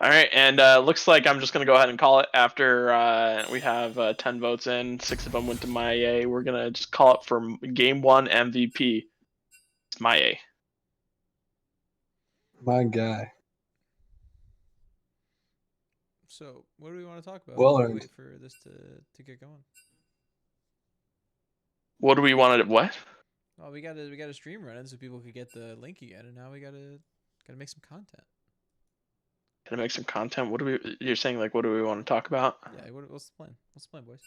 All right, and looks like I'm just gonna go ahead and call it after we have 10 votes in. 6 of them went to Maie. We're gonna just call it for Game 1 MVP. It's Maie. My guy. So, what do we want to talk about? Well while we earned. wait for this to get going. What do we want to what? Well, we got a stream running so people could get the link again, and now we gotta make some content. Gotta make some content. What do we? You're saying like, what do we want to talk about? Yeah. What's the plan? What's the plan, boys?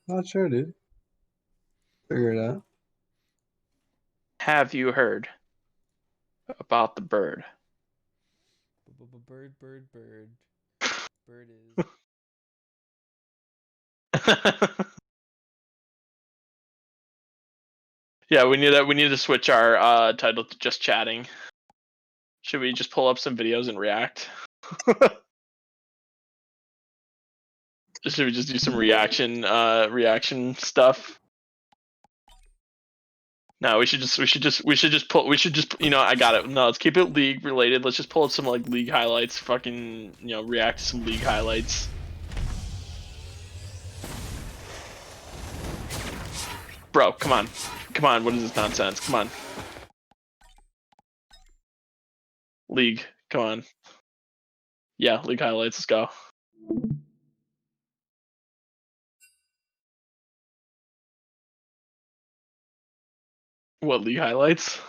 Not sure, dude. Figure it out. Have you heard about the bird? Bird. Bird is. Yeah, we need to switch our title to just chatting. Should we just pull up some videos and react? Should we just do some reaction stuff? No, we should just you know, I got it. No, let's keep it league related. Let's just pull up some like league highlights, fucking, you know, react to some league highlights. Bro, come on. Come on, what is this nonsense? Come on. League, come on. Yeah, league highlights, let's go. What league highlights?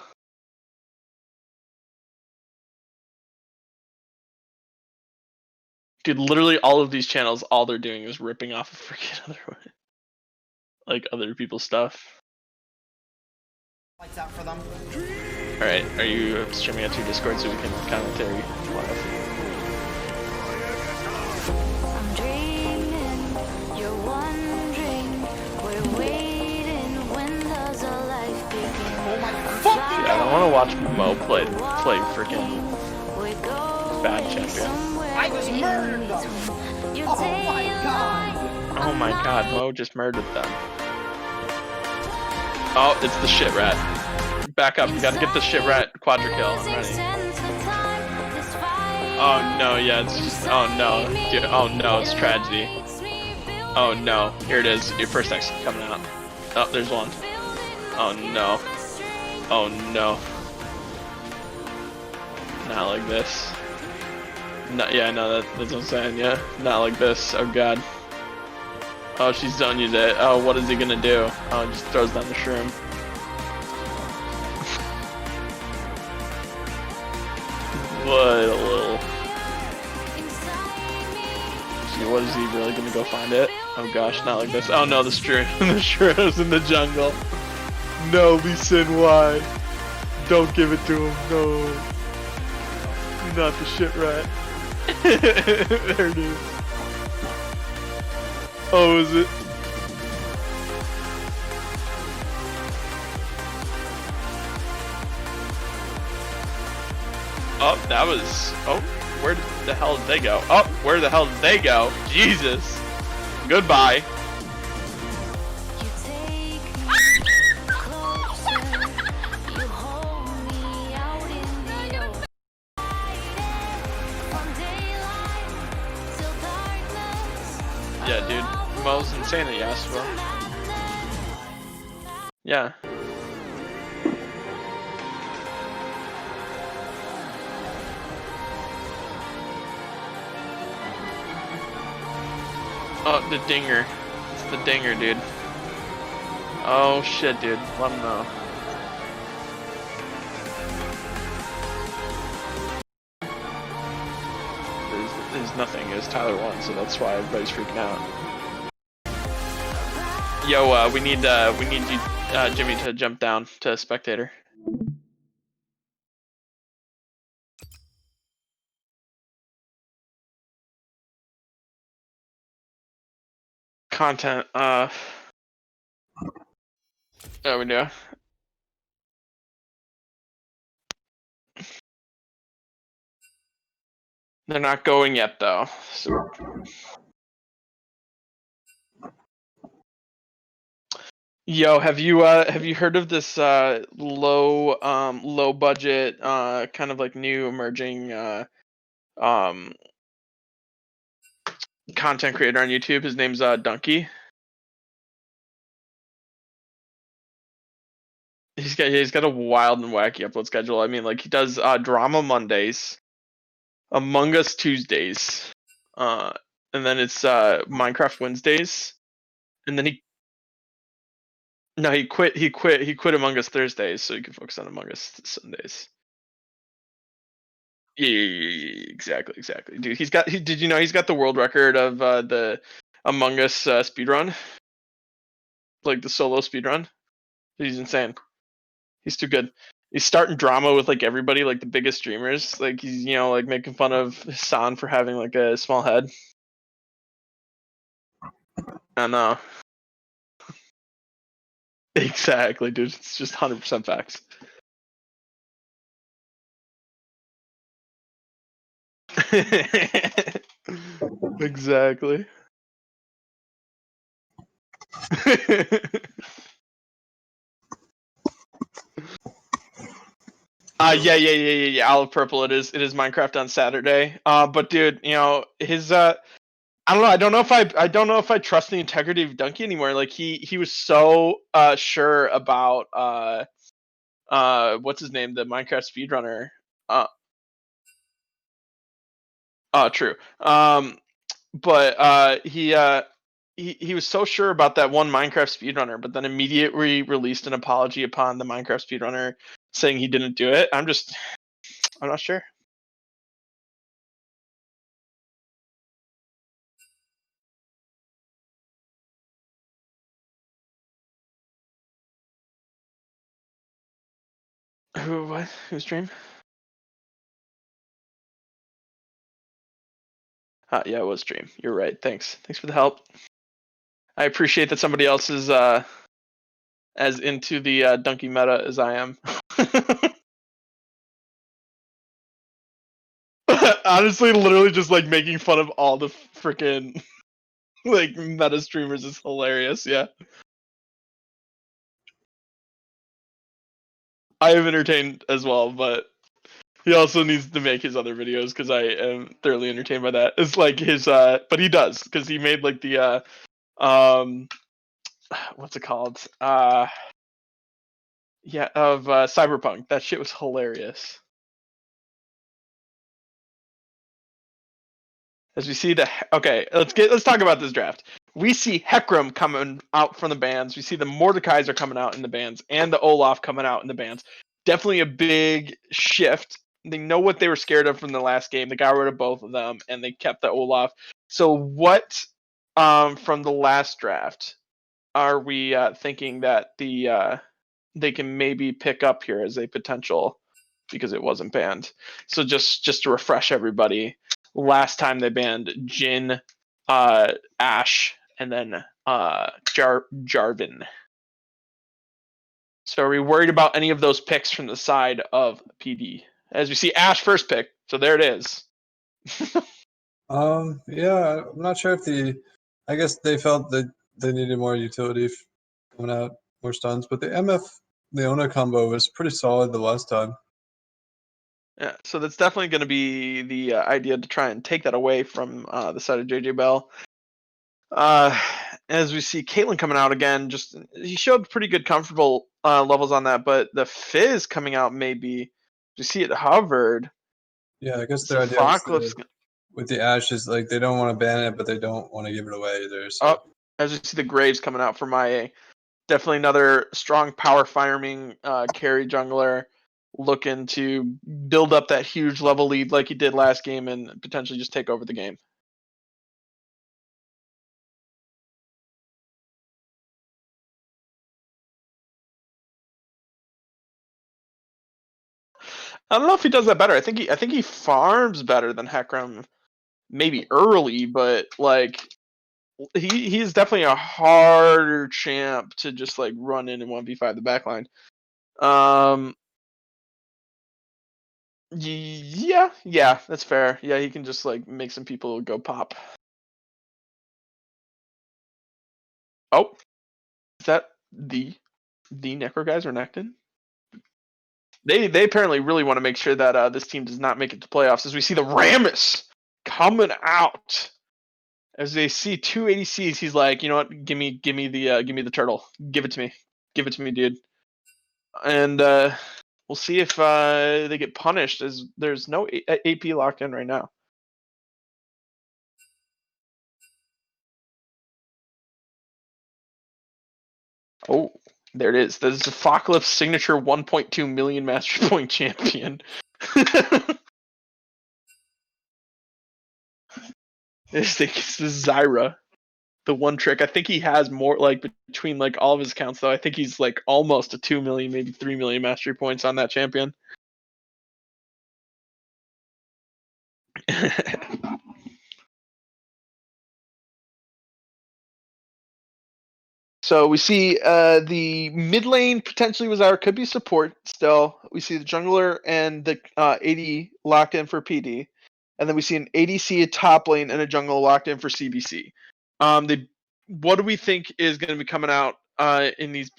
Dude, literally all of these channels, all they're doing is ripping off of freaking other people's stuff. Lights out for them. Alright, are you streaming it through Discord so we can commentary live? I'm dreaming, you're wondering, we're waiting, when does our life begin? Oh my fuck! Yeah, I don't want to watch Mo play freaking bad champion. I just murdered them! Oh my god! Oh my god, Mo just murdered them. Oh, it's the shit rat. Back up, you gotta get the shit rat quadra kill. I'm ready. Oh no, yeah, it's just, oh no. Dude, oh no, it's tragedy. Oh no, here it is, your first exit coming out. Oh, there's one. Oh no. Oh no. Not like this. No, yeah, no, that's what I'm saying, yeah. Not like this, oh god. Oh, she's done used it. Oh, what is he gonna do? Oh, he just throws down the shroom. What a little... Gee, what is he really gonna go find it? Oh gosh, not like this. Oh no, the shroom. The shroom's in the jungle. No, Lee Sin, why? Don't give it to him, no. You're not the shit rat. There it is. Oh, is it? Oh, that was... Oh, where the hell did they go? Oh, where the hell did they go? Jesus. Goodbye. Yeah, dude. Mo's insane at Yasuo. Yeah. Oh, the dinger. It's the dinger, dude. Oh shit, dude. Let him know. There's nothing. It's Tyler won, so that's why everybody's freaking out. Yo, we need you, Jimmy, to jump down to spectator. Content, there we go. They're not going yet, though. So. Yo, have you heard of this low budget kind of like new emerging um content creator on YouTube? His name's Donkey. He's got a wild and wacky upload schedule. I mean, like he does drama Mondays, Among Us Tuesdays, uh and then it's Minecraft Wednesdays, and then he quit Among Us Thursdays so he can focus on Among Us Sundays. Yeah, exactly. Dude, did you know he's got the world record of the Among Us speedrun? Like the solo speedrun? He's insane. He's too good. He's starting drama with like everybody, like the biggest streamers. Like he's like making fun of Hassan for having like a small head. I know. Exactly, dude. It's just 100% facts. Exactly. Yeah. Olive Purple. It is Minecraft on Saturday. But dude, his I don't know. I don't know if I trust the integrity of Donkey anymore. Like he was so sure about what's his name, the Minecraft speedrunner. Uh True. But he was so sure about that one Minecraft speedrunner, but then immediately released an apology upon the Minecraft speedrunner saying he didn't do it. I'm not sure. Whose dream? Yeah, it was Dream. You're right. Thanks for the help. I appreciate that somebody else is as into the Donkey meta as I am. Honestly, literally just like making fun of all the freaking like meta streamers is hilarious. Yeah, I am entertained as well, but he also needs to make his other videos because I am thoroughly entertained by that. It's like his but he does because he made like the what's it called? Yeah, of Cyberpunk. That shit was hilarious. As we see let's talk about this draft. We see Hecarim coming out from the bans. We see the Mordecai's are coming out in the bans, and the Olaf coming out in the bans. Definitely a big shift. They know what they were scared of from the last game. They got rid of both of them, and they kept the Olaf. So what from the last draft are we thinking that they can maybe pick up here as a potential because it wasn't banned? So just to refresh everybody, last time they banned Jin, Ash, and then Jarvan. So are we worried about any of those picks from the side of PD? As we see Ash first pick, so there it is. Yeah, I'm not sure if I guess they felt that they needed more utility coming out, more stuns, but the MF Leona combo was pretty solid the last time. Yeah, so that's definitely going to be the idea to try and take that away from the side of JJ Bell. As we see Caitlyn coming out again, just he showed pretty good comfortable levels on that, but the Fizz coming out maybe. You see it hovered. Yeah, I guess So their idea Foxlift's with the Ash is like they don't want to ban it, but they don't want to give it away either. So up. As we see the Graves coming out for MyA. Definitely another strong power farming carry jungler looking to build up that huge level lead like he did last game and potentially just take over the game. I don't know if he does that better. I think he farms better than Hecarim, maybe early, but like he's definitely a harder champ to just like run in and 1v5 the backline. Yeah, that's fair. Yeah, he can just like make some people go pop. Oh, is that The Necro guys are Nectin. They apparently really want to make sure that this team does not make it to playoffs. As we see the Rammus coming out, as they see two ADCs, he's like, you know what? Give me the turtle. Give it to me, dude. And we'll see if they get punished, as there's no AP locked in right now. Oh, there it is. This is a Apocalypse signature 1.2 million mastery point champion. This is Zyra, the one trick. I think he has more, like, between like all of his accounts, though. I think he's like almost a 2 million, maybe 3 million mastery points on that champion. So we see the mid lane potentially was could be support still. We see the jungler and the AD locked in for PD, and then we see an ADC, a top lane, and a jungle locked in for CBC. What do we think is going to be coming out in these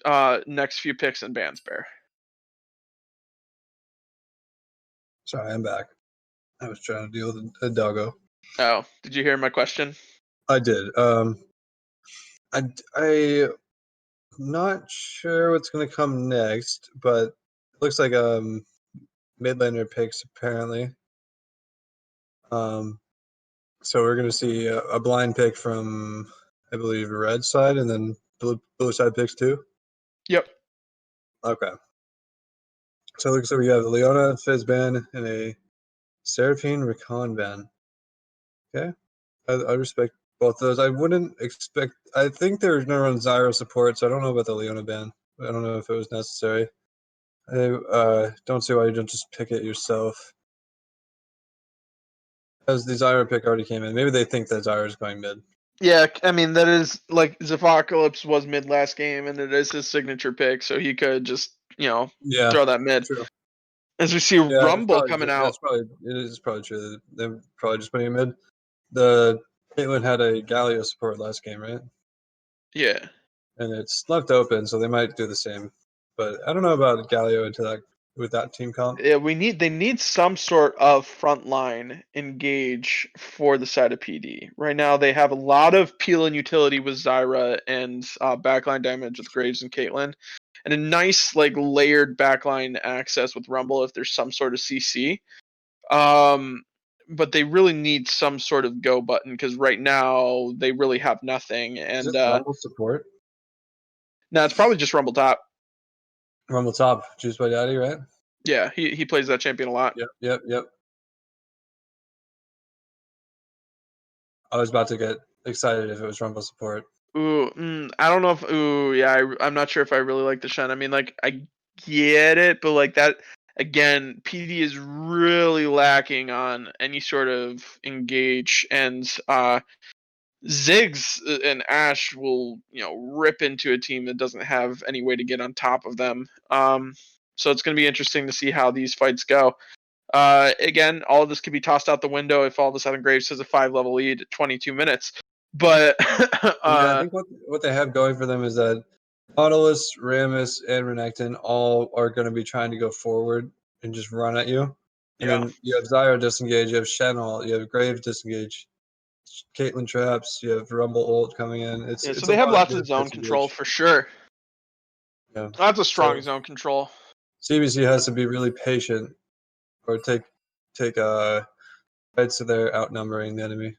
next few picks and bans, Bear? Sorry, I'm back. I was trying to deal with a doggo. Oh, did you hear my question? I did. I'm not sure what's going to come next, but it looks like mid laner picks apparently. So we're going to see a blind pick from, I believe, red side, and then blue side picks too. Yep. Okay. So it looks like we have a Leona Fizz ban and a Seraphine Recon ban. Okay. I respect both those. I wouldn't expect. I think they're going to run Zyro support, so I don't know about the Leona ban. I don't know if it was necessary. I don't see why you don't just pick it yourself. As the Zyro pick already came in. Maybe they think that Zyro is going mid. Yeah, I mean, that is, like, Apocalypse was mid last game, and it is his signature pick, so he could just, Yeah, throw that mid. true. As we see Yeah, Rumble coming out. It is probably true. They're probably just putting him mid. The Caitlyn had a Galio support last game, right? Yeah. And it's left open, so they might do the same. But I don't know about Galio with that team comp. Yeah, they need some sort of frontline engage for the side of PD. Right now, they have a lot of peel and utility with Zyra and backline damage with Graves and Caitlyn, and a nice, like, layered backline access with Rumble if there's some sort of CC. But they really need some sort of go button, because right now they really have nothing. Is And it Rumble support? no, it's probably just Rumble top. Rumble top, Juice by Daddy, right? Yeah, he plays that champion a lot. Yep. I was about to get excited if it was Rumble support. Ooh, I don't know if. Ooh, yeah, I'm not sure if I really like the Shen. I mean, like, I get it, but, like, that again, PD is really lacking on any sort of engage, and Ziggs and Ash will, rip into a team that doesn't have any way to get on top of them. So it's going to be interesting to see how these fights go. Again, all of this could be tossed out the window if all of a sudden Graves has a 5-level lead at 22 minutes. But I think what they have going for them is that Nautilus, Rammus, and Renekton all are going to be trying to go forward and just run at you. And then you have Zyra disengage, you have Shen ult, you have Graves disengage, Caitlyn traps, you have Rumble ult coming in. It's so a they have lot lots of good zone control disengage. for sure. Yeah. That's a strong So zone control. CBC has to be really patient or take fights so they're outnumbering the enemy.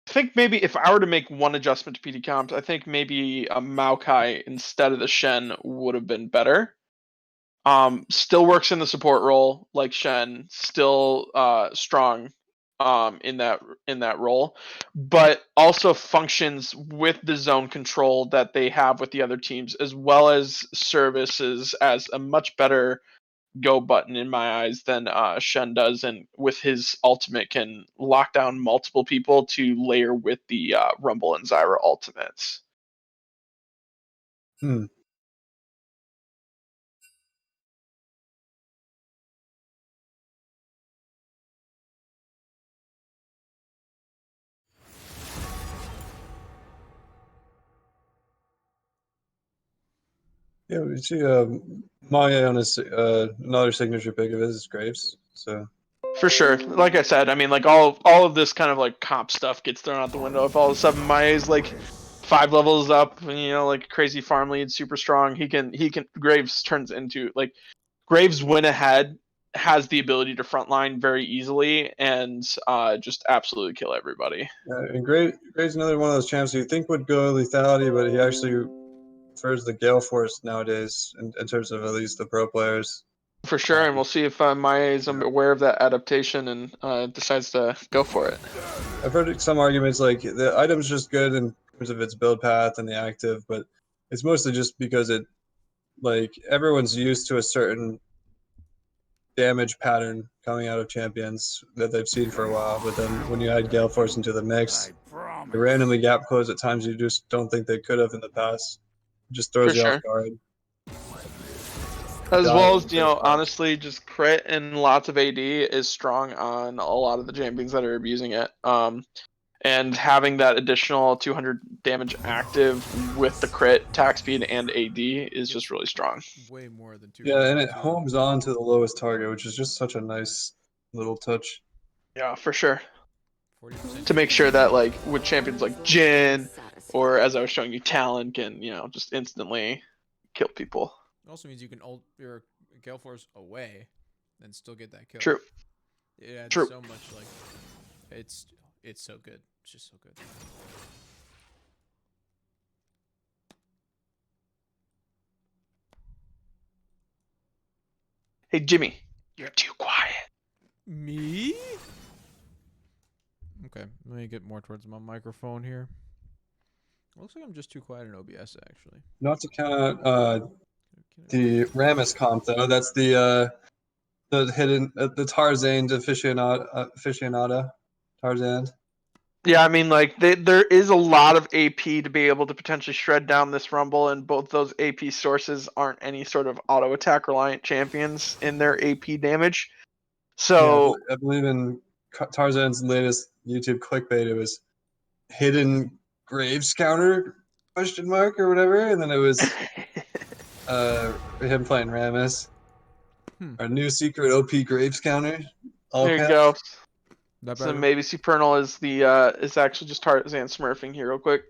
I think maybe if I were to make one adjustment to PD comps, I think maybe a Maokai instead of the Shen would have been better. Still works in the support role like Shen, still strong in that role, but also functions with the zone control that they have with the other teams, as well as services as a much better go button in my eyes than Shen does, and with his ultimate can lock down multiple people to layer with the Rumble and Zyra ultimates. Hmm. Yeah, we see Maya on his another signature pick of his is Graves. So For sure. Like I said, I mean, like all of this kind of like comp stuff gets thrown out the window. If all of a sudden Maya's like 5 levels up, and like crazy farm lead, super strong, he can Graves turns into like Graves win ahead, has the ability to frontline very easily, and just absolutely kill everybody. and Graves another one of those champs you think would go lethality, but he actually prefers the Gale Force nowadays in terms of at least the pro players. For sure, and we'll see if Maya is aware of that adaptation and decides to go for it. I've heard some arguments like the item's just good in terms of its build path and the active, but it's mostly just because it like everyone's used to a certain damage pattern coming out of champions that they've seen for a while. But then when you add Gale Force into the mix, they randomly gap close at times you just don't think they could have in the past. It just throws For you sure. off guard. As Yeah, well as, it's pretty fun. honestly, just crit and lots of AD is strong on a lot of the champions that are abusing it. And having that additional 200 damage active with the crit, attack speed, and AD is just really strong. Way more than 2. Yeah, and it homes on to the lowest target, which is just such a nice little touch. Yeah, for sure. 40%. To make sure that, like, with champions like Jin, or as I was showing you, Talon can, just instantly kill people. It also means you can ult your Gale Force away and still get that kill. True. It adds True. so much, like, it's so good. It's just so good. Hey, Jimmy, you're too quiet. Me? Okay, let me get more towards my microphone here. Looks like I'm just too quiet in OBS, actually. Not to count the Rammus comp though. That's the hidden the Tarzan aficionado Tarzan. Yeah, I mean, like, there is a lot of AP to be able to potentially shred down this Rumble, and both those AP sources aren't any sort of auto attack reliant champions in their AP damage. So, Yeah, I believe in Tarzan's latest YouTube clickbait, it was hidden Graves counter question mark or whatever, and then it was him playing Rammus. Our new secret OP Graves counter. All there you caps. go. That So better? maybe Supernal is the is actually just Tarzan smurfing here real quick.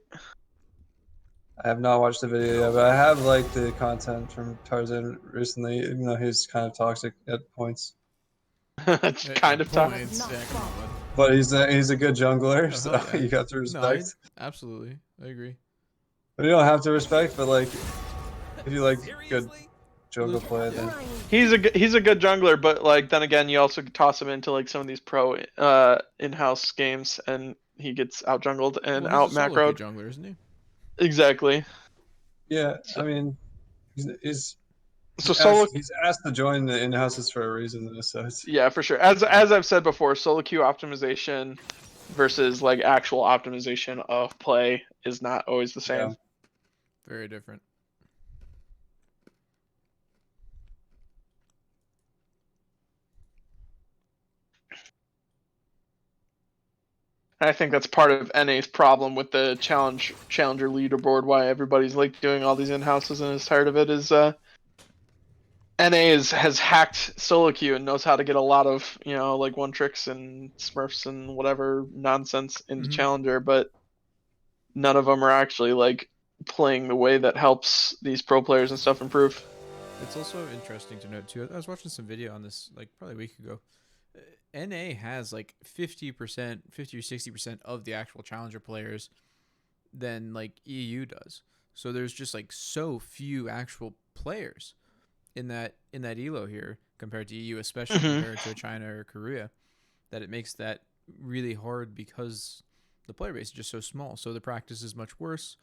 I have not watched the video yet, but I have liked the content from Tarzan recently, even though he's kind of toxic at points. It's kind of tough. Points. Yeah, come on, bud. But he's a good jungler, Oh, so hell yeah. you got to No, respect. absolutely. I agree. But you don't have to respect, but like, if you like good jungle play, then He's a good jungler, but like then again, you also toss him into like some of these pro in-house games, and he gets out jungled and Well, out he's a solo queue macroed. jungler, isn't he? Exactly. yeah, I mean, he's So solo, he's asked to join the in-houses for a reason, though, so it's yeah, for sure. As I've said before, solo queue optimization versus like actual optimization of play is not always the same. yeah. Very different. And I think that's part of NA's problem with the challenger leaderboard. Why everybody's like doing all these in-houses and is tired of it is NA has hacked solo queue and knows how to get a lot of like one tricks and smurfs and whatever nonsense into challenger, but none of them are actually like playing the way that helps these pro players and stuff improve. It's also interesting to note too. I was watching some video on this like probably a week ago. NA has like 50%, 50 or 60% of the actual challenger players than like EU does. So there's just like so few actual players in that elo here compared to EU, especially compared to China or Korea, that it makes that really hard because the player base is just so small. So the practice is much worse.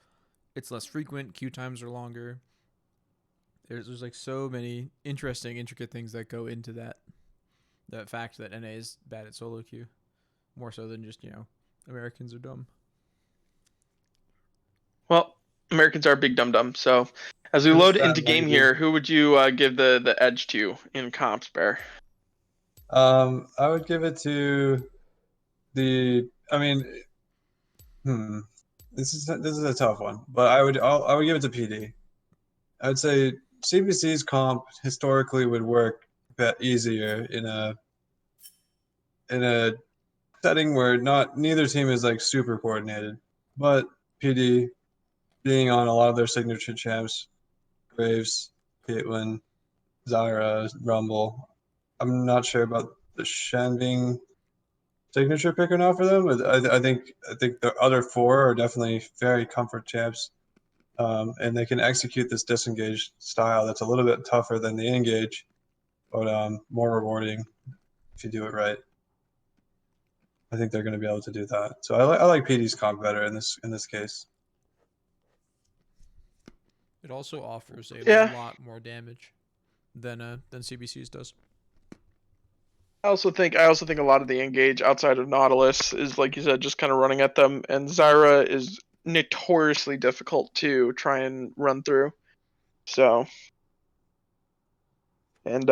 It's less frequent. Queue times are longer. There's like so many interesting, intricate things that go into that fact that NA is bad at solo queue, more so than just Americans are dumb. Well, Americans are big dum dum. So as we load into game here, who would you give the edge to in comps, Bear? I would give it to the. I mean, this is a tough one, but I would give it to PD. I'd say CBC's comp historically would work a bit easier in a setting where neither team is like super coordinated, but PD being on a lot of their signature champs, Graves, Caitlyn, Zyra, Rumble. I'm not sure about the Shen being signature pick or not for them, but I think the other four are definitely very comfort champs, and they can execute this disengaged style that's a little bit tougher than the engage, but more rewarding if you do it right. I think they're going to be able to do that. So I like PD's comp better in this case. It also offers a Yeah. lot more damage than CBC's does. I also think a lot of the engage outside of Nautilus is, like you said, just kind of running at them, and Zyra is notoriously difficult to try and run through. So, and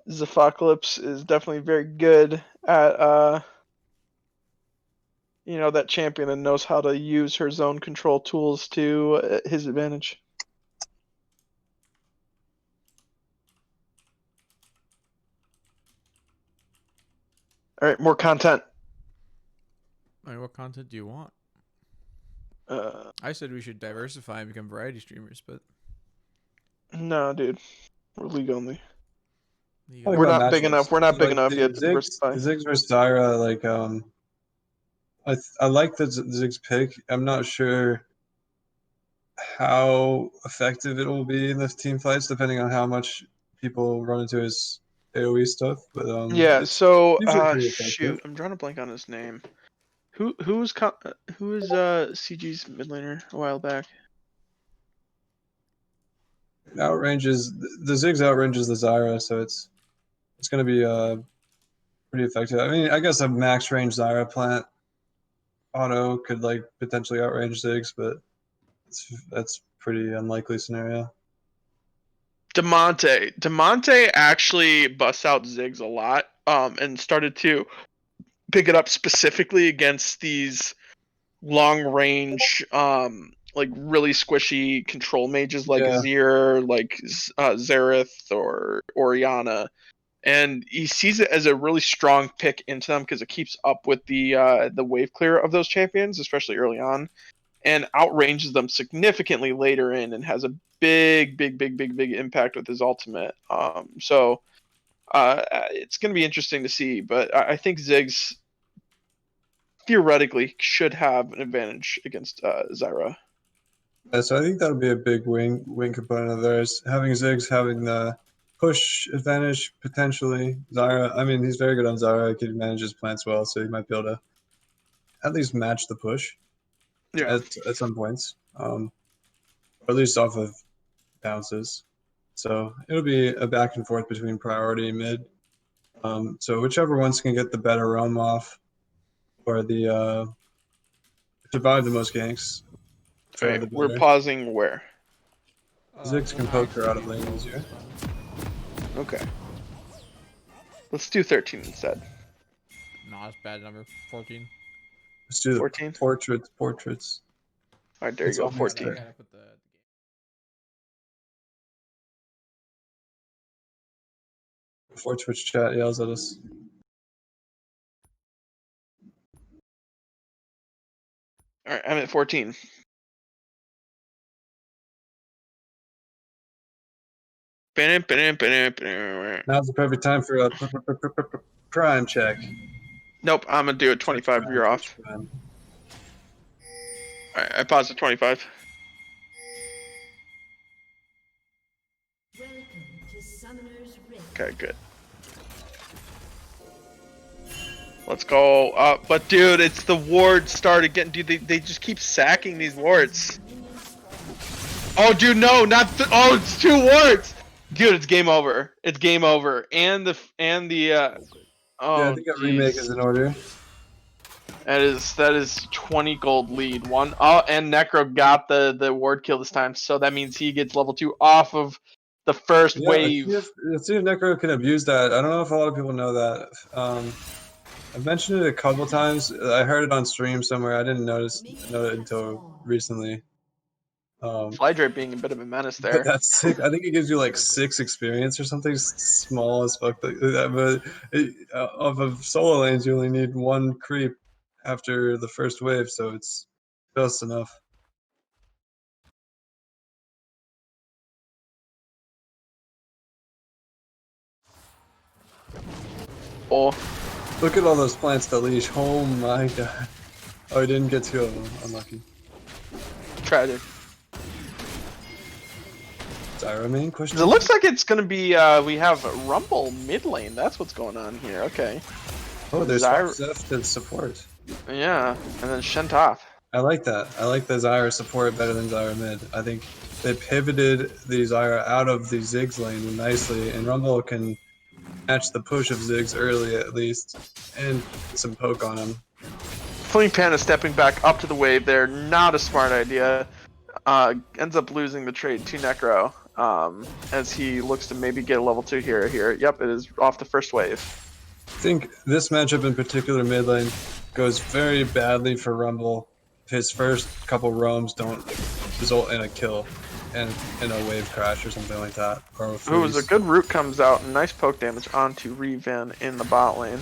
Zephocalypse is definitely very good at that champion and knows how to use her zone control tools to his advantage. All right, more content. I mean, what content do you want? I said we should diversify and become variety streamers, but no, dude, we're league only. Talking We're about not big matchups, enough. We're not big like enough the yet to diversify. Ziggs versus Zyra, like I like the Ziggs pick. I'm not sure how effective it will be in the team fights, depending on how much people run into his AoE stuff. But Yeah. it's So, usually pretty shoot, effective. I'm drawing a blank on his name. Who was CG's mid laner a while back? Outranges the Ziggs outranges the Zyra, so it's going to be pretty effective. I mean, I guess a max range Zyra plant auto could like potentially outrange Ziggs, but that's pretty unlikely scenario. Demonte actually busts out Ziggs a lot, and started to pick it up specifically against these long range, like really squishy control mages like Yeah. Azir, like Xerath or Oriana. And he sees it as a really strong pick into them because it keeps up with the wave clear of those champions, especially early on, and outranges them significantly later in, and has a big impact with his ultimate. So it's going to be interesting to see, but I think Ziggs theoretically should have an advantage against Zyra. Yeah, so I think that'll be a big win component of theirs. Having Ziggs having the push advantage potentially. Zyra, I mean, he's very good on Zyra. He manages plants well, so he might be able to at least match the push Yeah. at some points, or at least off of bounces. So it'll be a back and forth between priority and mid. So whichever ones can get the better roam off, or the survive the most ganks, fare the Right. We're better. pausing where? Ziggs can poke her out of lane easier. Okay. Let's do 13 instead. No, that's bad number. 14. Let's do the 14? portraits. All right, there you It's go. almost 14. there. Gotta put the Before Twitch chat yells at us. All right, I'm at 14. Now's the perfect time for a prime check. Nope, I'm gonna do it 25. You're off. Prime. All right, I paused at 25. Okay, good. Let's go. But dude, it's the ward start again. Dude, they just keep sacking these wards. Oh, dude, no, not oh, it's 2 wards. Dude, it's game over. It's game over. And the oh, Yeah, I think a remake is in order. That is 20 gold lead. And Necro got the ward kill this time, so that means he gets level 2 off of the first wave. Let's see if Necro can abuse that. I don't know if a lot of people know that. I've mentioned it a couple times. I heard it on stream somewhere. I didn't know it until recently. Flydrape being a bit of a menace But there. that's sick. I think it gives you like 6 experience or something small as fuck like that. But off of solo lanes, you only need 1 creep after the first wave, so it's just enough. Oh, Look at all those plants to leash. Oh my god. Oh, I didn't get 2 of them. Unlucky. tragic. Zyra main question? It looks like it's gonna be we have Rumble mid lane. That's what's going on here. Okay. Oh, there's Zyra- Zeph to support. Yeah, and then Shen top. I like that. I like the Zyra support better than Zyra mid. I think they pivoted the Zyra out of the Ziggs lane nicely, and Rumble can match the push of Ziggs early at least, and get some poke on him. Fleeing Panda stepping back up to the wave there. Not a smart idea. Ends up losing the trade to Necro as he looks to maybe get a level 2 here. Yep, it is off the first wave. I think this matchup in particular mid lane goes very badly for Rumble. His first couple roams don't result in a kill and in a wave crash or something like that. Or a Ooh, freeze. a good root comes out and nice poke damage onto Revan in the bot lane.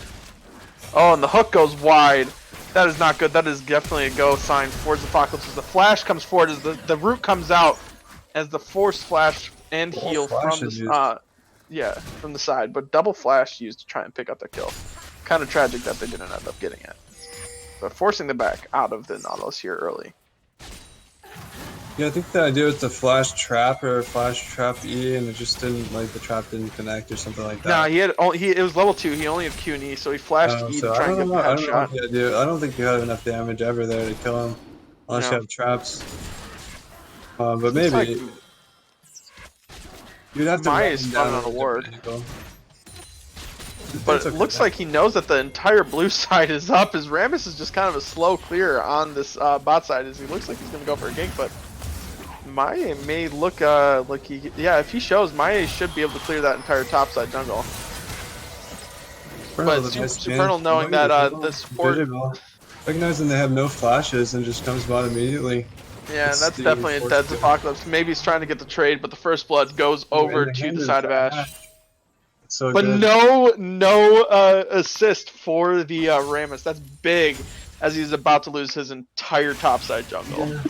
Oh, and the hook goes wide. That is not good. That is definitely a go sign for Apocalypse. As the flash comes forward, as the root comes out, as the force flash and heal from the from the side, but double flash used to try and pick up the kill. Kind of tragic that they didn't end up getting it, but forcing them back out of the Nautilus here early. Yeah, I think the idea was to flash trap or flash trap E, and it just didn't, like, the trap didn't connect or something like that. Nah, it was level 2. He only had Q and E, so he flashed E to So try I and don't get know. the I don't know headshot. what to do. I don't think you have enough damage ever there to kill him, unless No. you have traps. But It's maybe like you'd have to. Maya run is him fun down on at a different ward. angle. But It's it okay. looks like he knows that the entire blue side is up, as Rammus is just kind of a slow clear on this bot side, as he looks like he's going to go for a gank, but Maya may look like he... Yeah, if he shows, Maya should be able to clear that entire top side jungle. But Supernal knowing that the support... Recognizing they have no flashes and just comes by immediately. Yeah, and that's the definitely a dead force Apocalypse. Maybe he's trying to get the trade, but the first blood goes over And to the hand side of into Ash. So But good. no assist for the Rammus. That's big, as he's about to lose his entire topside jungle. Yeah.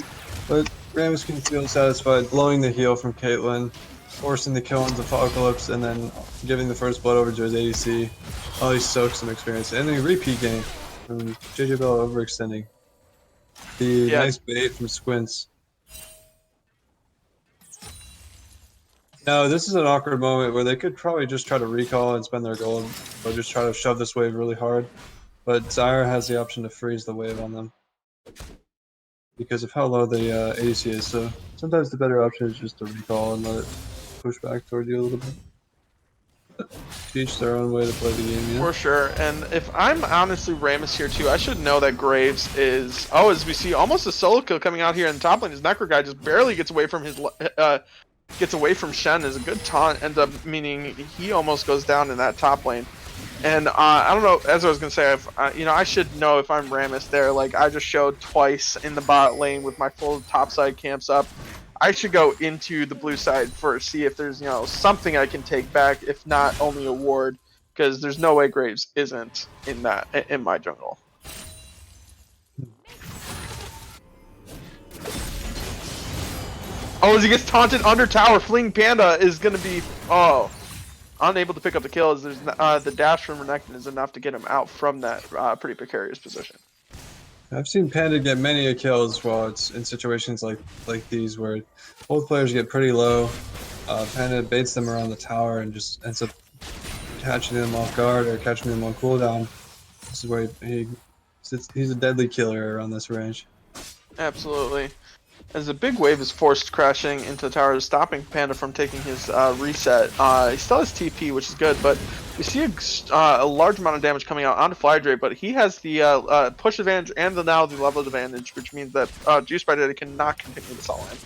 But Rammus can feel satisfied blowing the heal from Caitlyn, forcing the kill into Apocalypse, and then giving the first blood over to his ADC. Oh, he soaks some experience. And then repeat game from JJ Bell overextending. The nice bait from Squints. Now, this is an awkward moment where they could probably just try to recall and spend their gold, or just try to shove this wave really hard. But Zyra has the option to freeze the wave on them because of how low the ADC is. So sometimes the better option is just to recall and let it push back toward you a little bit. Teach their own way to play the game, yeah. For sure. And if I'm honestly Rammus here too, I should know that Graves is... Oh, as we see, almost a solo kill coming out here in the top lane. His Necro guy just barely gets away from his... gets away from Shen. Is a good taunt, ends up meaning he almost goes down in that top lane. And I don't know, as I was gonna say, I should know if I'm Rammus there. Like, I just showed twice in the bot lane with my full topside camps up. I should go into the blue side first, see if there's something I can take back, if not only a ward, because there's no way Graves isn't in my jungle. Oh, as he gets taunted under tower, Fleeing Panda is gonna be unable to pick up the kill, as there's the dash from Renekton is enough to get him out from that pretty precarious position. I've seen Panda get many kills while it's in situations like these where both players get pretty low. Panda baits them around the tower and just ends up catching them off guard or catching them on cooldown. This is where he's a deadly killer around this range. Absolutely. As a big wave is forced crashing into the tower, stopping Panda from taking his reset. He still has TP, which is good, but we see a large amount of damage coming out onto Flydrape, but he has the push advantage and now the level advantage, which means that Juice by Daddy cannot continue this all in.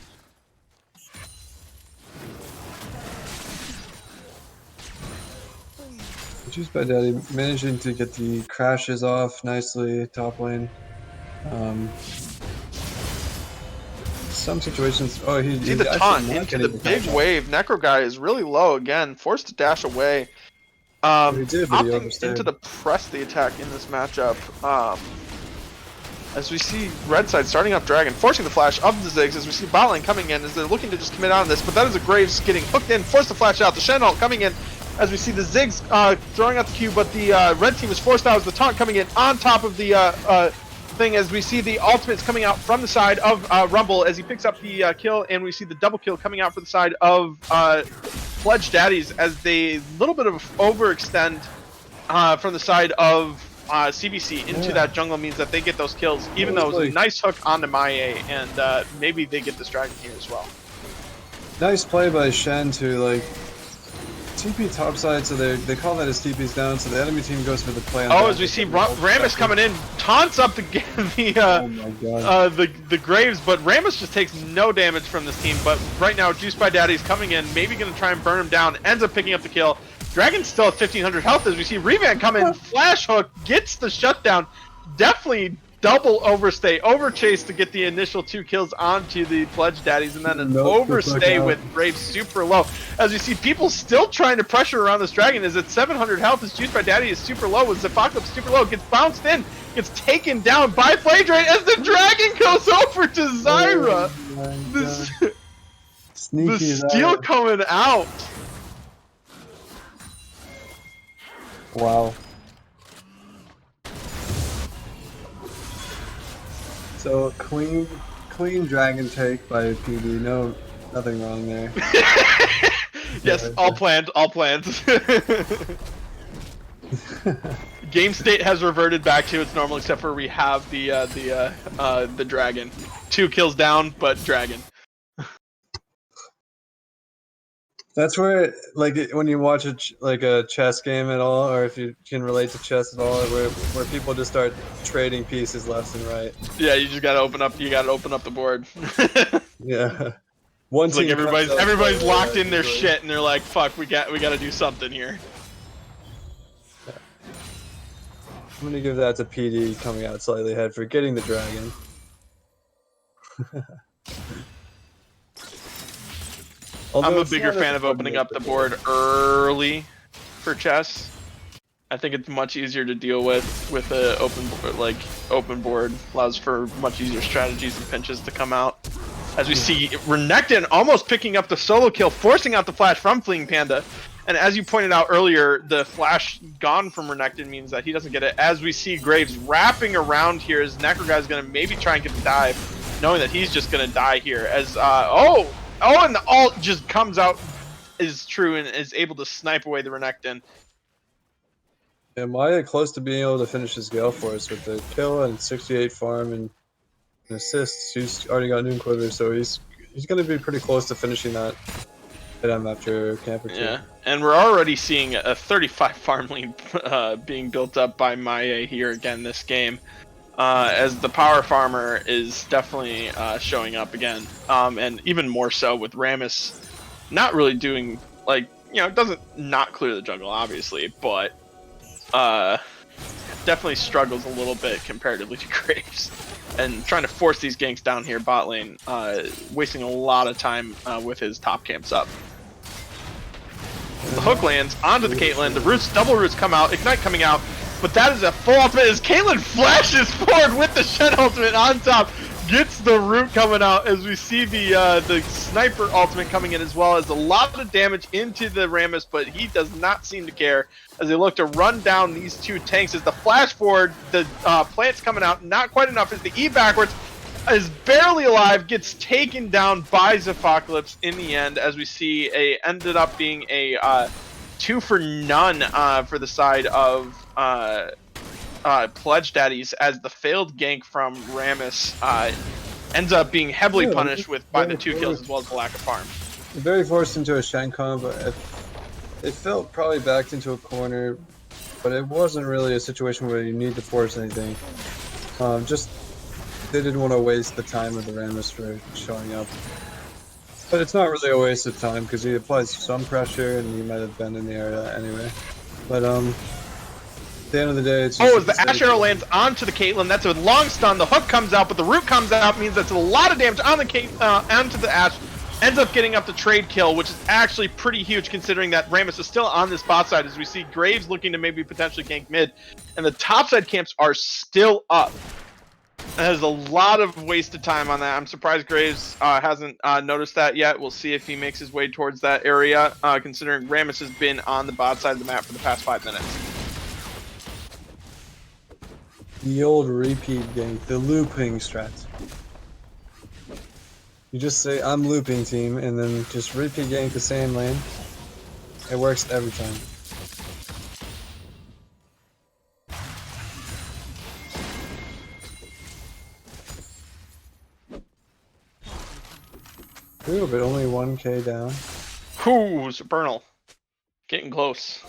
Juice by Daddy managing to get the crashes off nicely top lane. some situations. Oh, See he's the actually taunt not into getting the big taunt. wave. Necro guy is really low again, forced to dash away. He did, but he Opting overstayed. into the press the attack in this matchup. As we see red side starting up Dragon, forcing the flash of the Ziggs, as we see bot lane coming in, as they're looking to just commit on this, but that is a Graves getting hooked in, forced to flash out, the Shen ult coming in, as we see the Ziggs throwing out the Q, but the red team is forced out as the taunt coming in on top of the thing, as we see the ultimates coming out from the side of Rumble, as he picks up the kill, and we see the double kill coming out for the side of Pledge Daddies, as they little bit of overextend from the side of CBC into that jungle means that they get those kills, even though it was a nice hook onto Maie, and maybe they get this dragon here as well. Nice play by Shen to like TP topside, so they call that as TP's down, so the enemy team goes for the play. Oh, as we see Rammus coming in, taunts up the oh my God. the Graves, but Rammus just takes no damage from this team. But right now, Juice by Daddy's coming in, maybe going to try and burn him down, ends up picking up the kill. Dragon's still at 1500 health as we see Revan come in, flash hook, gets the shutdown, definitely double overstay, overchase to get the initial 2 kills onto the Pledge Daddies, and then an overstay with Graves super low. As we see people still trying to pressure around this Dragon, is at 700 health, his Juice by Daddy is super low, with Apocalypse super low, gets bounced in, gets taken down by Fladrate as the Dragon goes over to Zyra. Sneaky the steal coming out. Wow. So clean dragon take by PD. No, nothing wrong there. Yes, all planned. Game state has reverted back to its normal, except for we have the dragon. 2 kills down, but dragon. That's where, like, when you watch a chess game at all, or if you can relate to chess at all, where people just start trading pieces left and right. Yeah, you just gotta open up. You gotta open up the board. Yeah. One It's like team everybody's locked in their shit, and they're like, "Fuck, we gotta do something here." I'm gonna give that to PD coming out slightly ahead for getting the dragon. I'm a bigger fan of opening up the board early for chess. I think it's much easier to deal with a open board. Allows for much easier strategies and pinches to come out. As we see Renekton almost picking up the solo kill, forcing out the flash from Fleeing Panda. And as you pointed out earlier, the flash gone from Renekton means that he doesn't get it. As we see Graves wrapping around here, as Necro Guy's going to maybe try and get the dive, knowing that he's just going to die here. As and the ult just comes out, is true, and is able to snipe away the Renekton. Yeah, Maya close to being able to finish his Gale Force with the kill and 68 farm and assists. He's already got Noon Quiver, so he's going to be pretty close to finishing that hit him after camp or 2. Yeah, and we're already seeing a 35 farm lead being built up by Maya here again this game. As the power farmer is definitely showing up again, and even more so with Rammus not really doing, like, doesn't not clear the jungle obviously, but definitely struggles a little bit comparatively to Graves, and trying to force these ganks down here bot lane, wasting a lot of time with his top camps up. The hook lands onto the Caitlyn, the roots, double roots come out, Ignite coming out, but that is a full ultimate as Caitlyn flashes forward with the Shen ultimate on top, gets the root coming out as we see the sniper ultimate coming in, as well as a lot of damage into the Rammus, but he does not seem to care as they look to run down these 2 tanks. As the flash forward, the plant's coming out, not quite enough as the E backwards is barely alive, gets taken down by Zephocalypse in the end, as we see ended up being a 2 for none for the side of Pledge Daddies, as the failed gank from Rammus ends up being heavily punished by the 2 kills as well as the lack of farm. Very forced into a Shen combo. It felt probably backed into a corner, but it wasn't really a situation where you need to force anything. Just they didn't want to waste the time of the Rammus for showing up. But it's not really a waste of time because he applies some pressure and he might have been in the area anyway. But the end of the day, it's Oh, as the Ash Arrow lands onto the Caitlyn, that's a long stun. The hook comes out, but the root comes out, means that's a lot of damage on the onto the Ash. Ends up getting up the trade kill, which is actually pretty huge considering that Rammus is still on this bot side as we see Graves looking to maybe potentially gank mid. And the topside camps are still up. There's a lot of wasted time on that. I'm surprised Graves hasn't noticed that yet. We'll see if he makes his way towards that area, considering Rammus has been on the bot side of the map for the past 5 minutes. The old repeat gank, the looping strat. You just say, I'm looping team, and then just repeat gank the same lane. It works every time. Ooh, but only 1k down. Ooh, Supernal. Getting close.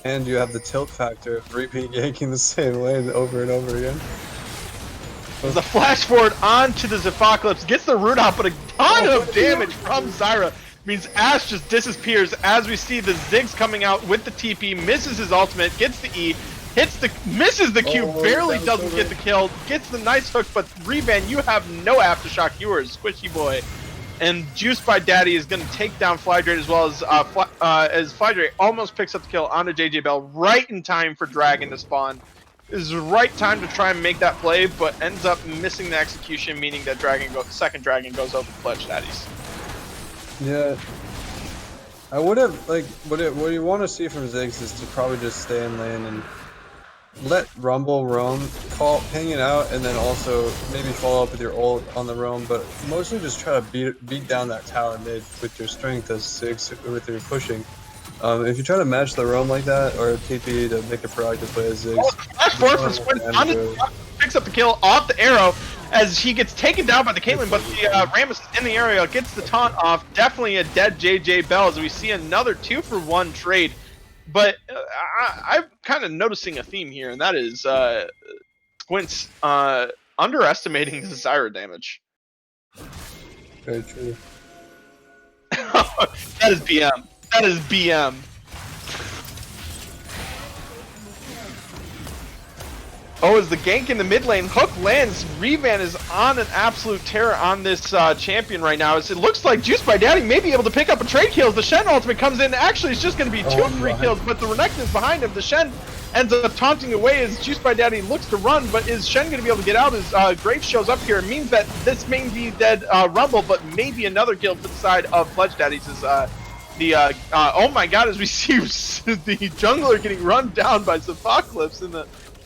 And you have the tilt factor of repeat ganking the same lane over and over again. The flash forward onto the Zephocalypse, gets the root out, but a ton of damage from Zyra means Ash just disappears as we see the Ziggs coming out with the TP, misses his ultimate, gets the E, misses the Q, barely doesn't get the kill, gets the nice hook, but Revan, you have no aftershock, you are a squishy boy. And Juiced by Daddy is going to take down Flydrate as well as Flydrate almost picks up the kill onto JJ Bell right in time for Dragon to spawn. This is the right time to try and make that play, but ends up missing the execution, meaning that second Dragon goes over the Pledge Daddies. Yeah. I would have, like, what you want to see from Ziggs is to probably just stay in lane and let Rumble roam, ping it out, and then also maybe follow up with your ult on the roam, but mostly just try to beat down that tower mid with your strength as Ziggs with your pushing. If you try to match the roam like that, or TP to make a proactive play as Ziggs. Flash forward from Squint picks up the kill off the arrow as he gets taken down by the Caitlyn, but the Rammus is in the area, gets the taunt off. Definitely a dead JJ Bell as we see another 2-for-1 trade. But I'm kind of noticing a theme here, and that is Squint's underestimating the Zyra damage. Very true. That is BM. That is BM. Oh, as the gank in the mid lane, hook lands, Revan is on an absolute tear on this champion right now. As it looks like Juiced by Daddy may be able to pick up a trade kill as the Shen ultimate comes in. Actually, it's just going to be 2 free kills, but the Renekton is behind him. The Shen ends up taunting away as Juiced by Daddy looks to run, but is Shen going to be able to get out as Graves shows up here? It means that this may be dead Rumble, but maybe another kill for the side of Pledge Daddies is oh my god, as we see the jungler getting run down by Zephocalypse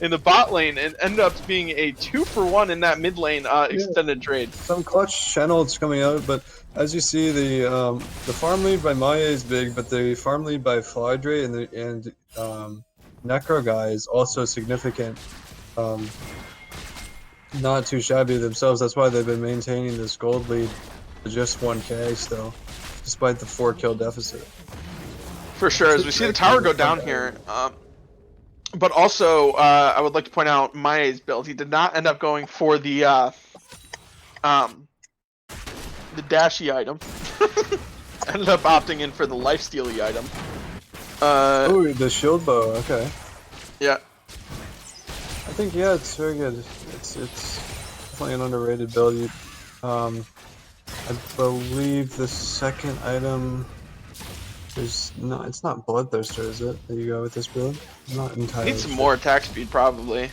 in the bot lane and end up being a 2-for-1 in that mid lane extended trade. Some clutch Shen ults coming out, but as you see, the farm lead by Maya is big, but the farm lead by Flydrate and Necro guy is also significant. Not too shabby themselves. That's why they've been maintaining this gold lead to just 1k still, despite the 4-kill deficit. For sure, as we see the tower go down here. But also, I would like to point out Maya's build. He did not end up going for the dashy item. Ended up opting in for the lifestealy item. Oh, the shield bow. Okay. Yeah. I think it's very good. It's definitely an underrated build. I believe the second item. It's not Bloodthirster, is it? That you go with this build? I'm not entirely Need some more attack speed, probably.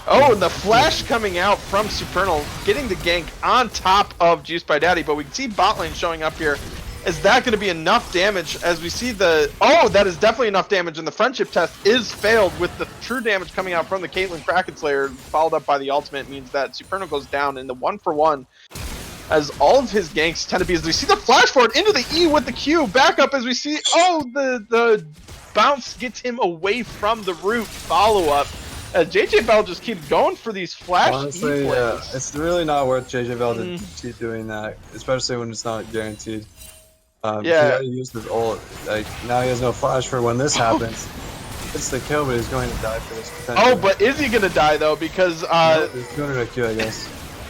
Oh, and the flash coming out from Supernal, getting the gank on top of Juiced by Daddy, but we can see bot lane showing up here. Is that going to be enough damage as we see the... Oh, that is definitely enough damage, and the friendship test is failed with the true damage coming out from the Caitlyn Kraken Slayer, followed up by the ultimate, means that Supernal goes down in the 1-for-1. As all of his ganks tend to be, as we see the flash forward into the E with the Q, back up as we see, oh, the bounce gets him away from the root follow-up. As JJ Bell just keeps going for these flash Honestly, E yeah, plays. it's really not worth JJ Bell to keep doing that, especially when it's not guaranteed. Yeah. He already used his ult, like, now he has no flash for when this happens. It's the kill, but he's going to die for this potential. Oh, but is he going to die, though? Because, no, he's 200 IQ, I guess.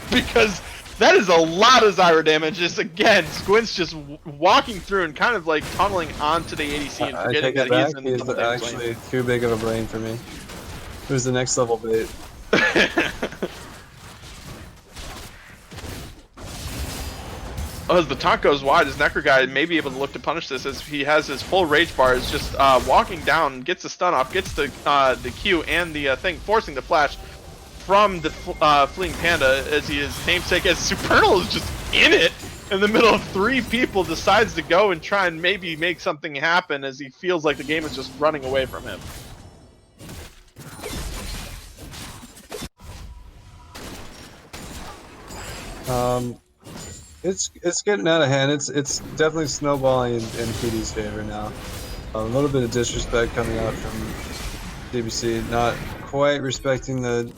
Because That is a lot of Zyra damage. Just again, Squint's just walking through and kind of like tunneling onto the ADC and I forgetting take it that back. he's in He's double damage lane. actually too big of a brain for me. Who's the next level bait? Oh, as the taunt goes wide, his Necro guy may be able to look to punish this as he has his full rage bars, just walking down, gets the stun off, gets the Q and the thing, forcing the flash from the fleeing panda as he is namesake, as Supernal is just in it in the middle of 3 people, decides to go and try and maybe make something happen as he feels like the game is just running away from him. It's getting out of hand. It's definitely snowballing in PD's favor now. A little bit of disrespect coming out from CBC, not quite respecting the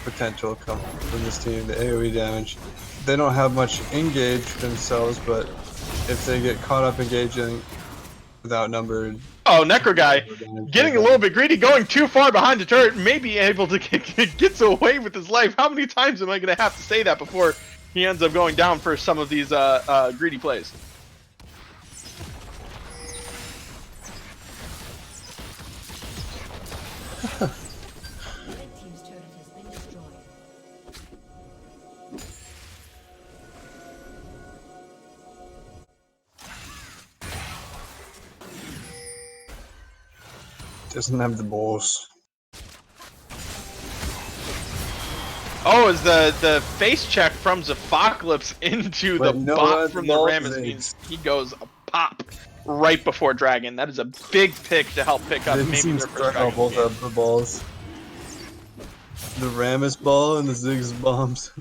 potential come from this team, the AoE damage. They don't have much engage themselves, but if they get caught up engaging with outnumbered. Oh, Necro guy getting a little bit greedy, going too far behind the turret, may be able to gets away with his life. How many times am I going to have to say that before he ends up going down for some of these greedy plays? Doesn't have the balls. Oh, is the face check from Zephocalypse into the bot from the Rammus means he goes a pop right before Dragon. That is a big pick to help pick up maybe their first Dragon both game. of the balls. The Rammus ball and the Ziggs bombs.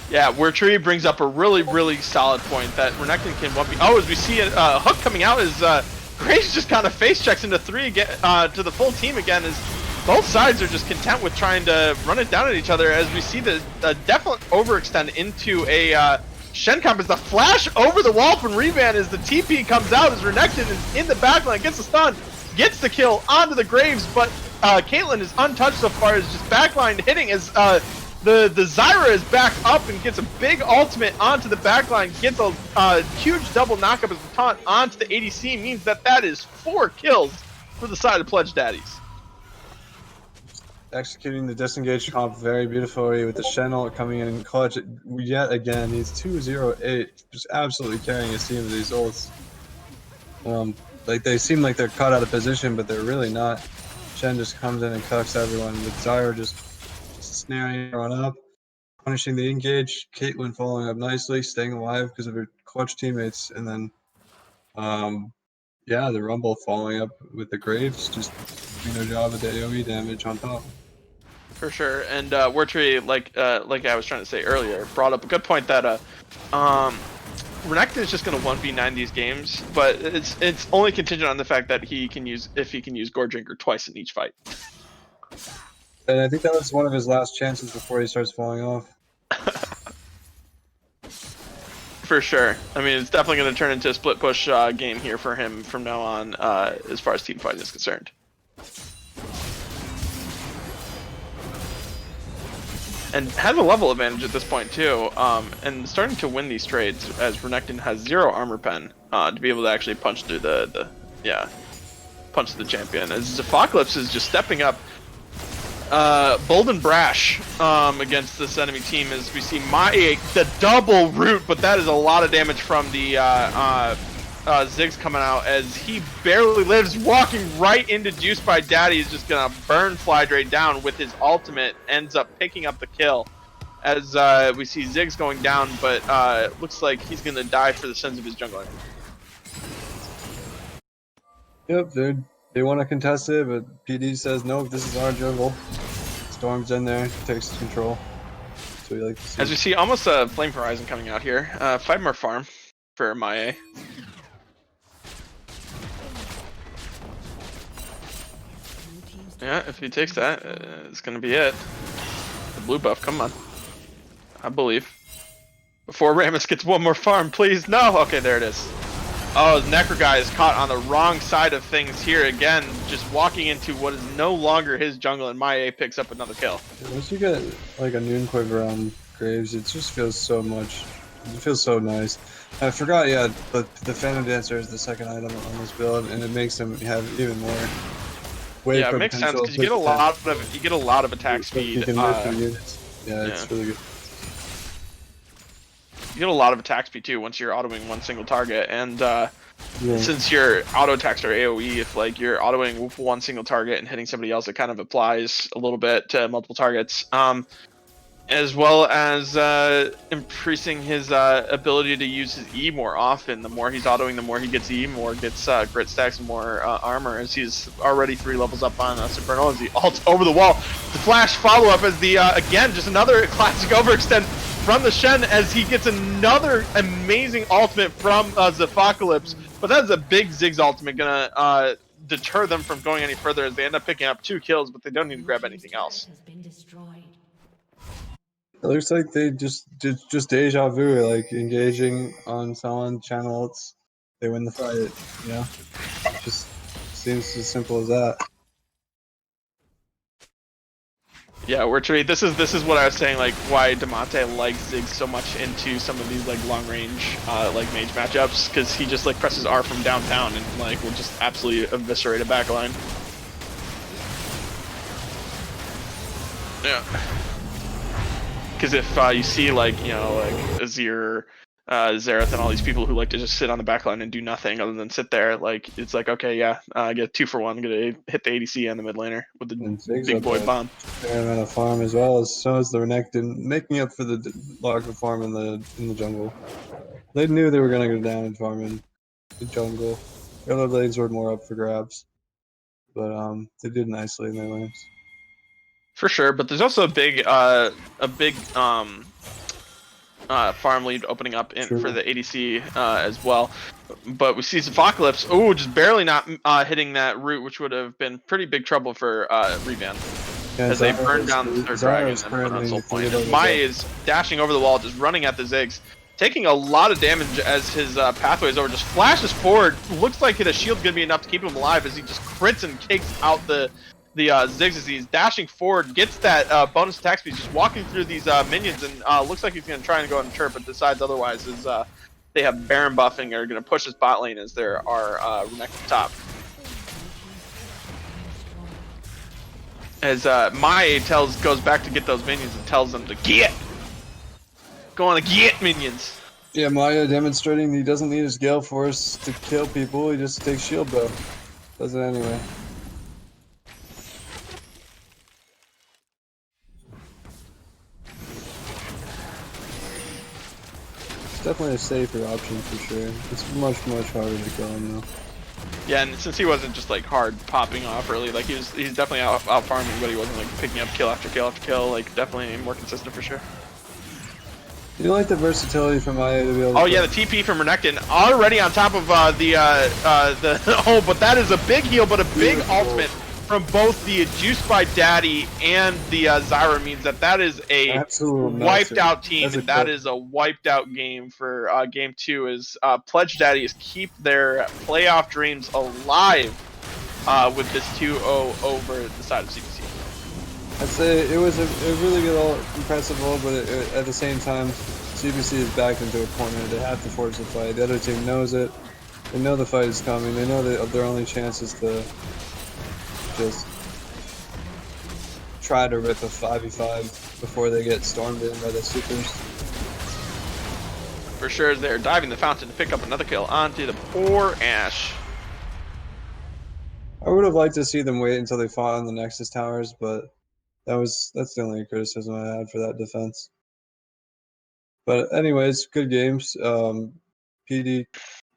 Yeah, where Tree brings up a really solid point that Renekton can 1v. Oh, as we see a hook coming out, as Grace just kind of face checks into 3 again to the full team again, as both sides are just content with trying to run it down at each other. As we see the definite overextend into a Shen comp as the flash over the wall from Revan as the TP comes out as Renekton is in the backline, gets the stun, gets the kill onto the Graves, but Caitlyn is untouched so far as just backline hitting as the Zyra is back up and gets a big ultimate onto the backline, gets a huge double knockup as the taunt onto the ADC, means that is 4 kills for the side of Pledge Daddies. Executing the disengage comp very beautifully with the Shen ult coming in and clutch it yet again. He's 2-0-8, just absolutely carrying his team with these ults. Like they seem like they're caught out of position, but they're really not. Shen just comes in and cucks everyone with Zyra just snaring everyone up, punishing the engage. Caitlyn following up nicely, staying alive because of her clutch teammates, and then yeah, the Rumble following up with the Graves, just doing their job with the AoE damage on top. For sure, and Wartree, like I was trying to say earlier, brought up a good point that Renekton is just going to 1v9 these games, but it's only contingent on the fact that he can use Gore Drinker twice in each fight. And I think that was one of his last chances before he starts falling off. For sure. I mean, it's definitely going to turn into a split push game here for him from now on, as far as team fighting is concerned. And has a level advantage at this point too, and starting to win these trades as Renekton has 0 armor pen to be able to actually punch through punch the champion. As Zephocalypse is just stepping up. Bold and brash against this enemy team as we see the double root, but that is a lot of damage from the Ziggs coming out as he barely lives, walking right into Juice by Daddy. Is just gonna burn Flydrate down with his ultimate, ends up picking up the kill as we see Ziggs going down, but looks like he's gonna die for the sins of his jungler. Yep, dude. They want to contest it, but PD says no, this is our jungle. Storm's in there, takes control. So we like to see. As we see almost a Flame Horizon coming out here. 5 more farm for Maie. Yeah, if he takes that, it's gonna be it. The blue buff, come on. I believe. Before Rammus gets one more farm, please. No! Okay, there it is. Oh, Necro guy is caught on the wrong side of things here again, just walking into what is no longer his jungle, and Maya picks up another kill. Once you get like a noon quiver on Graves, it just feels so much. It feels so nice. I forgot, yeah, but the Phantom Dancer is the second item on this build, and it makes him have even more wave Yeah, it makes sense potential. because you get a lot of attack speed. You can lift your units. Yeah, it's really good. You get a lot of attack speed too once you're autoing one single target, and Yeah. since your auto attacks are AoE, if like you're autoing one single target and hitting somebody else, it kind of applies a little bit to multiple targets. As well as increasing his ability to use his E more often. The more he's autoing, the more he gets E, more gets grit stacks, and more armor, as he's already 3 levels up on Supernal as he ults over the wall. The flash follow-up as the, again, just another classic overextend from the Shen as he gets another amazing ultimate from Zephocalypse. But that's a big Ziggs ultimate, gonna deter them from going any further as they end up picking up 2 kills, but they don't need to grab anything else. It looks like they just did just deja vu, like engaging on someone channel ults, they win the fight. You know, just seems as simple as that. Yeah, this is what I was saying, like why Demonte likes Ziggs so much into some of these like long range like mage matchups, because he just like presses R from downtown and like will just absolutely eviscerate a backline. Yeah. Because if you see like, you know, like Azir, Xerath, and all these people who like to just sit on the backline and do nothing other than sit there, like it's like, okay, yeah, I get 2 for 1, gonna hit the ADC and the mid laner with the big boy bomb. Fair amount of farm as well, as so as the Renekton, making up for the lack of farm in the jungle. They knew they were gonna go down and farm in the jungle. The other lanes were more up for grabs, but they did nicely in their lanes. For sure, but there's also a big farm lead opening up for the ADC as well. But we see Zephocalypse, just barely not hitting that root, which would have been pretty big trouble for Revan. Yeah, as they burn down the third dragon at some point. And Maya is dashing over the wall, just running at the Ziggs, taking a lot of damage as his pathway is over. Just flashes forward. Looks like the shield's going to be enough to keep him alive as he just crits and takes out the Ziggs as he's dashing forward, gets that bonus attack speed, just walking through these minions, and looks like he's going to try and go and turret, but decides otherwise as they have Baron buffing, are going to push his bot lane as there are Renekton top. As Mai goes back to get those minions and tells them to get! Go on to get minions! Yeah, Maya demonstrating he doesn't need his Gale Force to kill people, he just takes shield though. Does it anyway. It's definitely a safer option for sure. It's much harder to kill him though. Yeah, and since he wasn't just like hard popping off early, like he's definitely out farming, but he wasn't like picking up kill after kill after kill, like definitely more consistent for sure. You like the versatility from Maya to be able to yeah, the TP from Renekton already on top of the oh, but that is a big heal, but a big ultimate from both the Juiced by Daddy and the Zyra means that is a wiped out team, and that is a wiped out game for game 2 as Pledge Daddies keep their playoff dreams alive with this 2-0 over the side of CBC. I'd say it was a really good, impressive ult, but at the same time, CBC is backed into a corner. They have to force the fight. The other team knows it. They know the fight is coming. They know that their only chance is to just try to rip a 5v5 before they get stormed in by the supers. For sure, they're diving the fountain to pick up another kill onto the poor Ashe. I would have liked to see them wait until they fought on the Nexus towers, but that's the only criticism I had for that defense. But anyways, good games. PD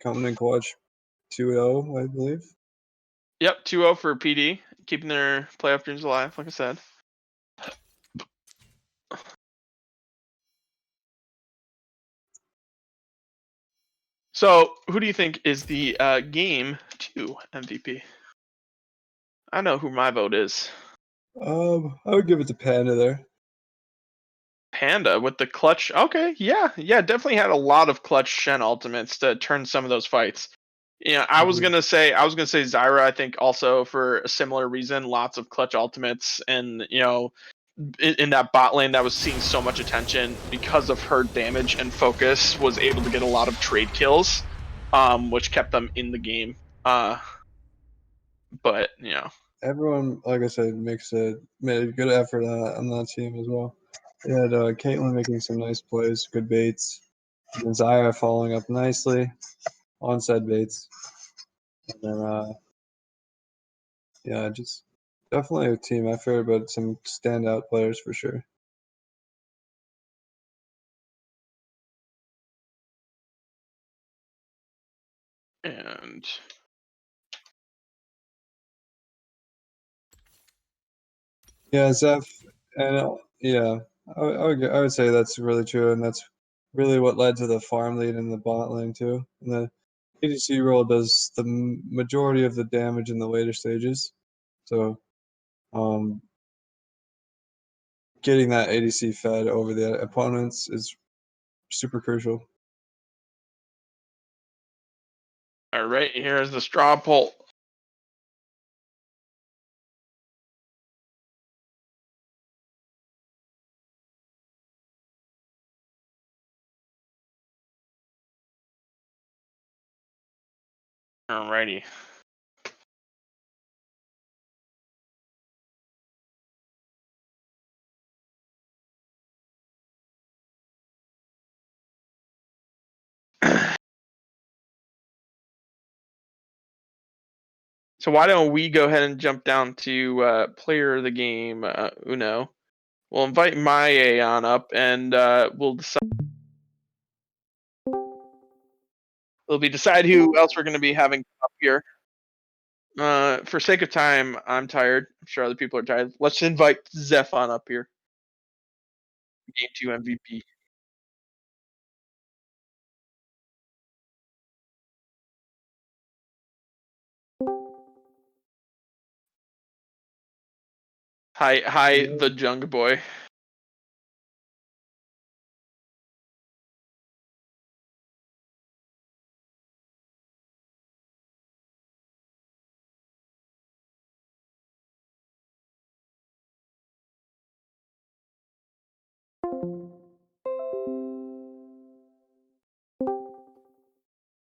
coming in clutch 2-0, I believe. Yep, 2-0 for PD, keeping their playoff dreams alive, like I said. So, who do you think is the game 2 MVP? I know who my vote is. I would give it to Panda there. Panda with the clutch. Okay, yeah, definitely had a lot of clutch Shen ultimates to turn some of those fights. Yeah, I was gonna say Zyra. I think also for a similar reason, lots of clutch ultimates, and in that bot lane that was seeing so much attention because of her damage and focus, was able to get a lot of trade kills, which kept them in the game. But Everyone, like I said, made a good effort on that team as well. They had Caitlyn making some nice plays, good baits, and then Zyra following up nicely on said baits. And then, yeah, just definitely a team effort, but some standout players for sure. and Yeah, Zeph, and yeah, I would say that's really true, and that's really what led to the farm lead in the bot lane too. And the ADC role does the majority of the damage in the later stages, so getting that ADC fed over the opponents is super crucial. all right, here's the straw poll. Alrighty. So why don't we go ahead and jump down to player of the game, Uno? We'll invite Maye on up, and we'll decide who else we're going to be having up here. For sake of time, I'm tired. I'm sure other people are tired. Let's invite Zeph on up here. Game 2 MVP. Hi, the Jung Boy.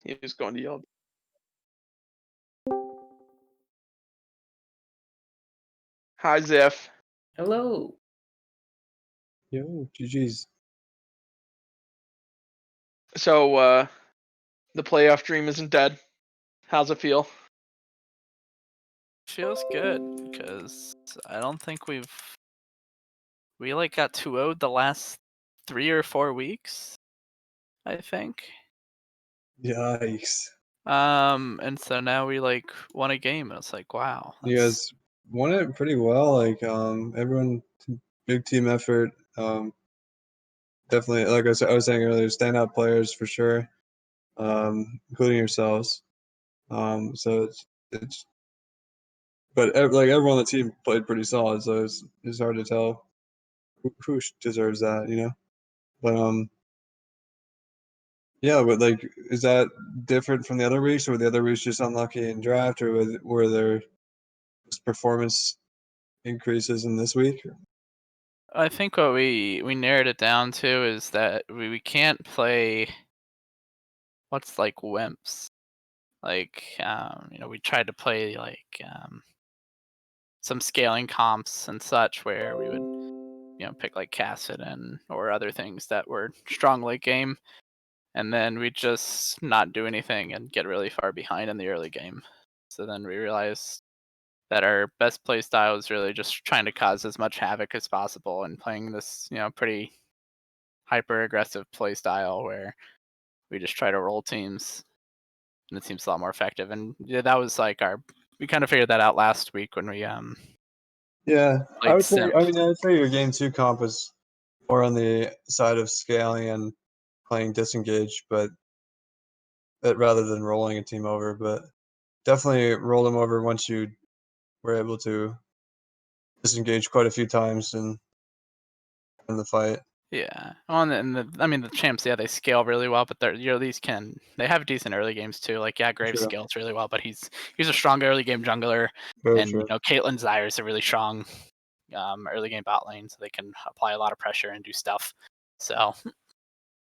He was going to yell. Hi, Zeph. Hello. Yo, GG's. So, the playoff dream isn't dead. How's it feel? Feels good because I don't think we like got 2-0'd the last 3 or 4 weeks, I think. Yikes. And so now we like won a game and it's like, wow. You guys won it pretty well. Like everyone, big team effort. Definitely, like I was saying earlier, standout players for sure, including yourselves. So but like everyone on the team played pretty solid. So it's hard to tell who deserves that, you know. But yeah. But like, is that different from the other weeks, or were the other weeks just unlucky in draft, or were there just performance increases in this week? I think what we narrowed it down to is that we can't play what's like wimps. Like we tried to play like some scaling comps and such where we would pick like Cassidon or other things that were strong late game, and then we just not do anything and get really far behind in the early game. So then we realized that our best play style is really just trying to cause as much havoc as possible and playing this pretty hyper aggressive play style where we just try to roll teams, and it seems a lot more effective. And yeah, that was like we kind of figured that out last week when we Yeah, I played would say. Simp. I mean, I'd say your game two comp was more on the side of scaling and playing disengage, but rather than rolling a team over. But definitely roll them over once you were able to disengage quite a few times in the fight. Yeah. Well, and I mean the champs, yeah, they scale really well, but they're these they have decent early games too. Like Graves True. scales really well, but he's a strong early game jungler, Very and true. Caitlyn Zyre is a really strong early game bot lane, so they can apply a lot of pressure and do stuff. So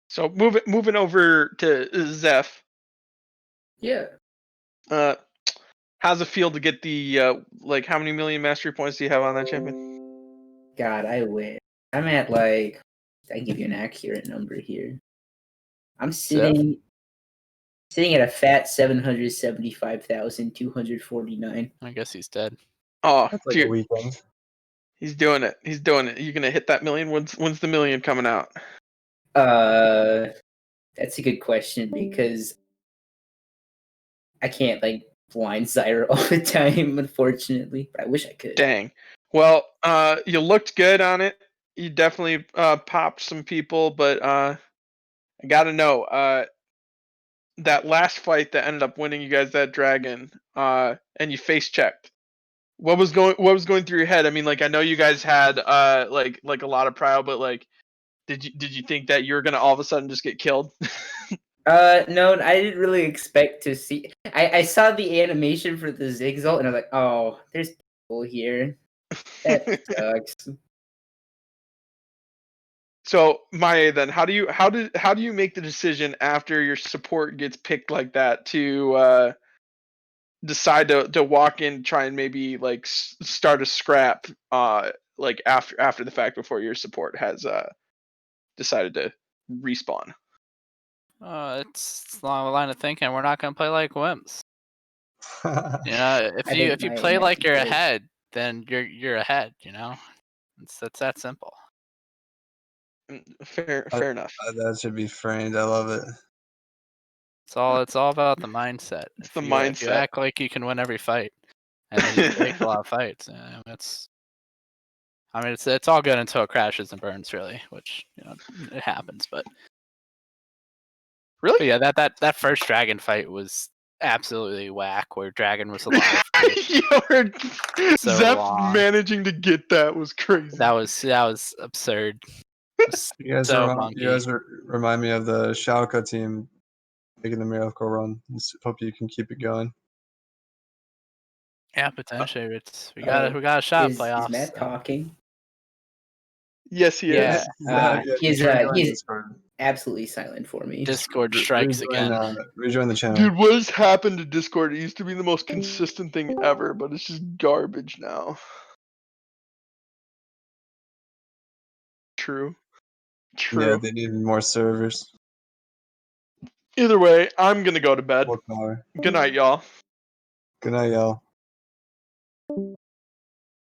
So moving over to Zeph. Yeah. How's it feel to get the like how many million mastery points do you have on that champion? God, I wish. I'm at like, I give you an accurate number here. I'm sitting at a fat 775,249. I guess he's dead. Oh, That's like a dude, weekend. he's doing it. He's doing it. You gonna hit that million? When's the million coming out? That's a good question because I can't like blind Zyra all the time, unfortunately. But I wish I could. Dang. Well, you looked good on it. You definitely popped some people, but I gotta know that last fight that ended up winning you guys that dragon, and you face checked. What was going through your head? I mean, like I know you guys had like a lot of prio, but like, did you think that you were gonna all of a sudden just get killed? No, I didn't really expect to see. I saw the animation for the Zigzalt, and I was like, oh, there's people here. That sucks. So Maya, then how do you make the decision after your support gets picked like that to decide to walk in, try and maybe like start a scrap like after the fact before your support has decided to respawn? It's along the line of thinking we're not gonna play like wimps. You know, I think if you my play like you're support- ahead, then you're ahead. You know, it's that simple. Fair enough. That should be framed. I love it. It's all about the mindset. It's the If you mindset. act like you can win every fight, and then you take a lot of fights, I mean, it's all good until it crashes and burns, really, which it happens. But Really? yeah, that first dragon fight was absolutely whack. Where dragon was alive. So Zeph long. managing to get that was crazy. That was absurd. It was You guys, so you guys monkey. remind me of the Schalke team making the miracle run. Hope you can keep it going. Yeah, potentially. We got a shot Is playoffs. Matt So. talking? Yes, he Yeah. is. He's rejoin he's Discord. absolutely silent for me. Discord strikes again. Rejoin the channel. Dude, what has happened to Discord? It used to be the most consistent thing ever, but it's just garbage now. True. Yeah, they need more servers. Either way, I'm gonna go to bed. More power. Good night, y'all. Good night, y'all.